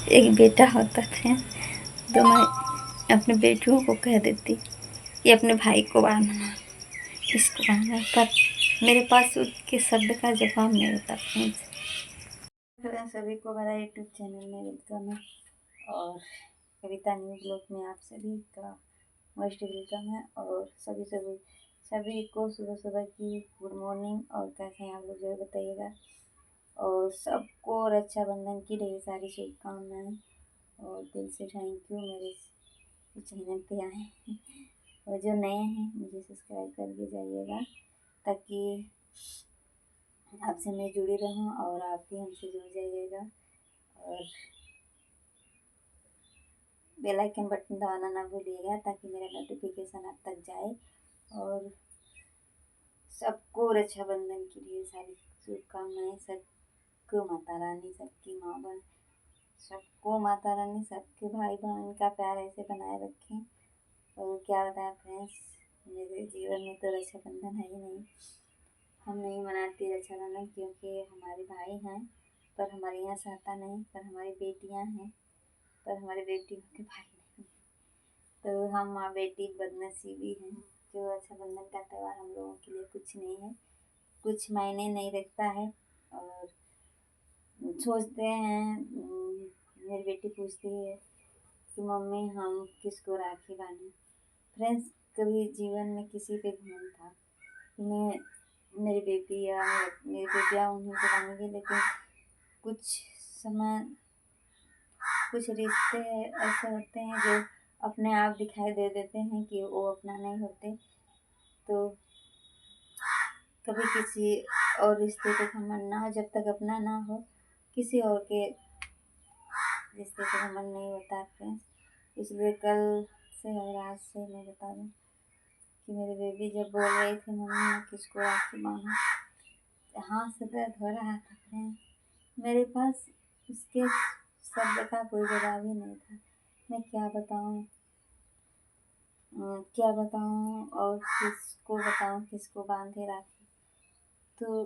एक बेटा होता था तो मैं अपने बेटियों को कह देती कि अपने भाई को बांधना, इसको बांधना, पर मेरे पास उसके शब्द का जवाब नहीं होता। फ्रेंड्स, सभी को मेरा यूट्यूब चैनल में वेलकम है और कविता न्यू ब्लॉग में आप सभी का मोस्ट वेलकम है। और सभी को सुबह सुबह की गुड मॉर्निंग। और कैसे हैं आप लोग जरूर बताइएगा। और सबको रक्षाबंधन की ढेर सारी शुभकामनाएं और दिल से थैंक यू मेरे चैनल पे आए। और जो नए हैं मुझे सब्सक्राइब करके जाइएगा ताकि आपसे मैं जुड़ी रहूं और आप भी हमसे जुड़ जाइएगा। और बेल आइकन बटन दबाना ना भूलिएगा ताकि मेरा नोटिफिकेशन आप तक जाए। और सबको रक्षाबंधन की ढेर सारी शुभकामनाएं। सबको माता रानी, सबकी माँ बहन, सबको माता रानी, सबके भाई बहन का प्यार ऐसे बनाए रखें। और क्या बताएं फ्रेंड्स, मेरे जीवन में तो रक्षाबंधन है ही नहीं। हम नहीं मनाते रक्षाबंधन क्योंकि हमारे भाई हैं पर हमारे यहाँ सहता नहीं, पर हमारी बेटियाँ हैं पर हमारे बेटियों के भाई नहीं। तो हम माँ बेटी बदनसीबी हैं जो रक्षाबंधन का त्यौहार हम लोगों के लिए कुछ नहीं है, कुछ मायने नहीं रखता है। और सोचते हैं, मेरी बेटी पूछती है कि मम्मी हम किसको राखी बांधें। फ्रेंड्स, कभी जीवन में किसी पे घमंड था कि मैं मेरी बेटी या मेरी बेटियाँ उन्हीं को बांधेंगी, लेकिन कुछ समय कुछ रिश्ते ऐसे होते हैं जो अपने आप दिखाई दे देते हैं कि वो अपना नहीं होते। तो कभी किसी और रिश्ते पे घमंड ना हो, जब तक अपना ना हो किसी और के रिश्ते पे घमंड नहीं होता फ्रेंड्स। इसलिए कल से और आज से मैं बता दूँ कि मेरी बेबी जब बोल रही थी मम्मी मैं किसको राखी बांधूं, हाथ से दर्द हो रहा था फ्रेंड्स। मेरे पास उसके शब्द का कोई जवाब ही नहीं था। मैं क्या बताऊं और किसको बताऊं, किसको बांधे राखी। तो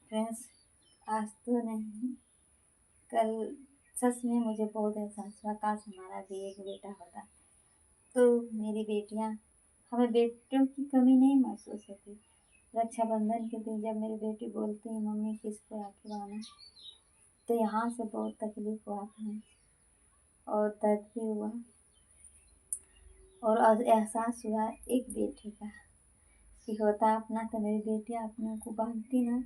फ्रेंड्स, आज तो नहीं, कल सच में मुझे बहुत एहसास हुआ काश हमारा भी एक बेटा होता। तो मेरी बेटियां, हमें बेटियों की कमी नहीं महसूस होती। रक्षाबंधन के दिन जब मेरी बेटी बोलती है मम्मी किसको राखी बांधूं, तो यहाँ से बहुत तकलीफ हुआ था और दर्द भी हुआ और एहसास हुआ एक बेटे का कि होता अपना तो मेरी बेटियाँ अपनों को बांधती ना,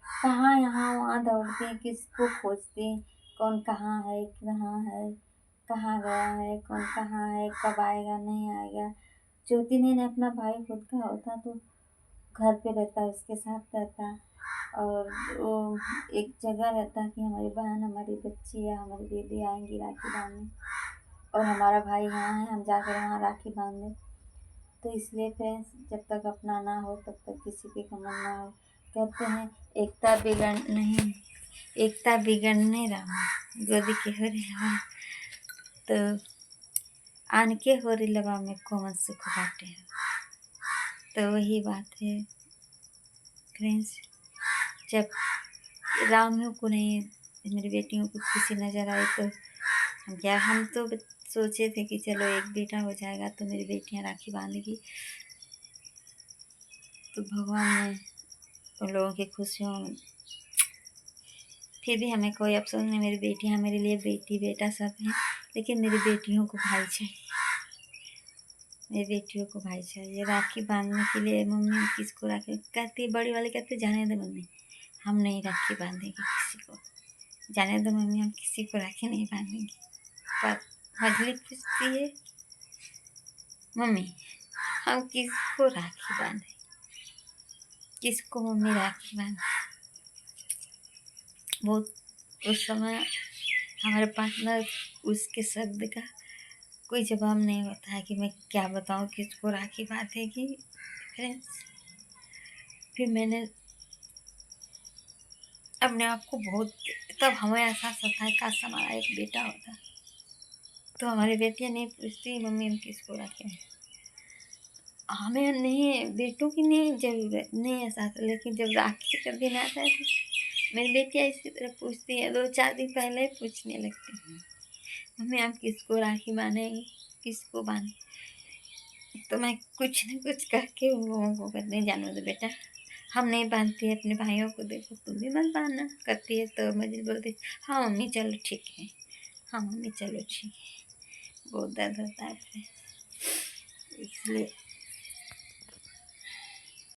कहाँ यहाँ वहाँ दौड़ती, किसको खोजती, कौन कहाँ है कहाँ गया है, कौन कहाँ है, कब आएगा नहीं आएगा। ज्योति ने अपना भाई खुद का होता तो घर पे रहता, उसके साथ रहता और वो एक जगह रहता कि हमारी बहन, हमारी बच्ची या हमारी दीदी आएंगी राखी बांधने और हमारा भाई यहाँ है, हम जाकर वहाँ राखी बांध दें। तो इसलिए फ्रेंड्स, जब तक अपना ना हो तब तक किसी पे घमंड ना हो। कहते हैं एकता बिगड़ने रामा गोदी के हो रे हवा, तो आन के हो रे लवा में कौन सुख बाटे। तो वही बात है फ्रेंड्स, जब राम को नहीं, मेरी बेटियों को किसी नज़र आई तो हम तो सोचे थे कि चलो एक बेटा हो जाएगा तो मेरी बेटियां राखी बांधेगी। तो भगवान ने उन लोगों की खुशियों में फिर भी हमें कोई अफसोस नहीं। मेरी बेटियां मेरे लिए बेटी बेटा सब हैं, लेकिन मेरी बेटियों को भाई चाहिए, मेरी बेटियों को भाई चाहिए। राखी बांधने के लिए मम्मी किसको राखी कहती, बड़ी वाली कहती जाने दे मम्मी हम नहीं राखी बांधेंगे किसी को, जाने दो मम्मी हम किसी को राखी नहीं बांधेंगे। पर मझली पूछती है मम्मी हम किसको राखी बांधे, किसको मम्मी राखी बांधे। बहुत उस समय हमारे पास ना उसके शब्द का कोई जवाब नहीं होता है कि मैं क्या बताऊँ किसको राखी बांधेगी। फ्रेंड्स, फिर मैंने अपने आप को बहुत, तब हमें एहसास होता है काश हमारा एक बेटा होता। तो हमारी बेटियाँ नहीं पूछती मम्मी हम किसको रखें, हमें नहीं बेटों की नहीं ज़रूरत नहीं एहसास, लेकिन जब राखी का दिन आता है मेरी बेटियाँ इसी तरह पूछती हैं, 2-4 दिन पहले ही पूछने लगती हैं, मम्मी आप किसको राखी बाँधेंगी, किसको बाँधे? तो मैं कुछ न कुछ कह के उन लोगों को कहती हूँ जाने दो बेटा, हम नहीं बाँधते अपने भाइयों को, देखो तुम भी मत बाँधना। कहती है तो मुझे बोलती हाँ मम्मी चलो ठीक है, हाँ मम्मी चलो ठीक है। बहुत दर्द होता है फिर, इसलिए